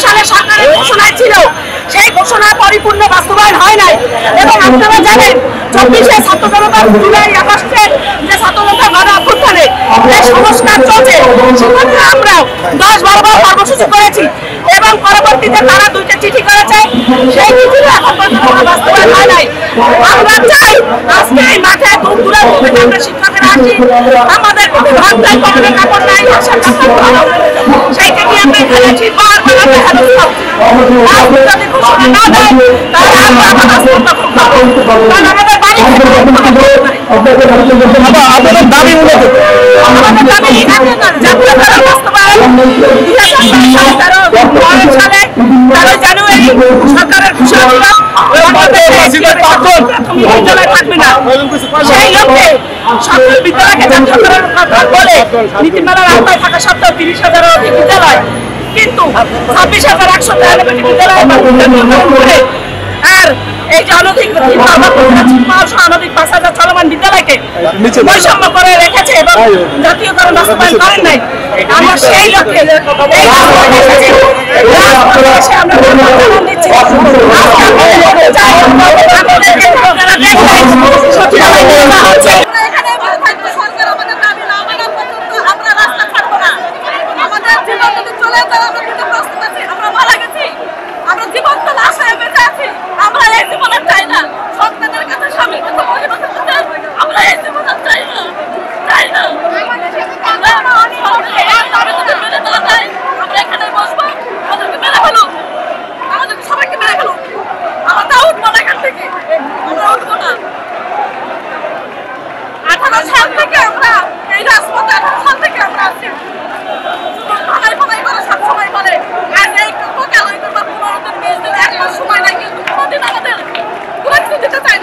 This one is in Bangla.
সালে সরকারের ঘোষণায় ছিল, সেই ঘোষণা পরিপূর্ণ বাস্তবায়ন হয় নাই। এবং আপনারা জানেন 24-এ ছাত্র জনতার জুলাই আগস্টের যে ছাত্র জনতার গণ অভ্যুত্থানে যে সংস্কার চলছে, সেখানে আমরা 10-12 বার কর্মসূচি করেছি এবং পরবর্তীতে তারা 2টা চিঠি করেছে, সেই চিঠিটা এখন পর্যন্ত বাস্তবায়ন হয় নাই। আমরা চাই আজকে এই মাঠে দূর দূরান্ত থেকে আমরা শিক্ষকেরা আসি, আমাদের কোনো ভাত নাই, কোনো কাপড় নাই, আসার সেইটা নিয়ে আমরা এখানে আছি, বারবার আমরা হেনস্থা হচ্ছি। যদি ঘোষণা না দেয় তাহলে আমরা রাজপথ দখল করবো, কারণ আমাদের বাড়ি আপনাদের দাবি মূলত আমাদের দাবি জাতীয় ধারা বাস্তবায়ন। 2013 সালে 13 জানুয়ারি সরকারের ঘোষণা ছিল বিদ্যালয় থাকবে না। সেই লক্ষ্যে সকল বিদ্যালয়কে জাতীয়করণ বলে নীতিমালার আওতায় থাকা সত্ত্বেও 30,000-এর অধিক বিদ্যালয়, কিন্তু 26,193 বিদ্যালয় করে আর এই যে অনধিক 5,000 চলমান বিদ্যালয়কে বৈষম্য করে রেখেছে এবং জাতীয়করণ বাস্তবায়ন করেন নাই। আমরা সেই লক্ষ্যে সময় নাই, কিন্তু কোনোদিন আমাদের কোনো কিছু দিতে চাই না।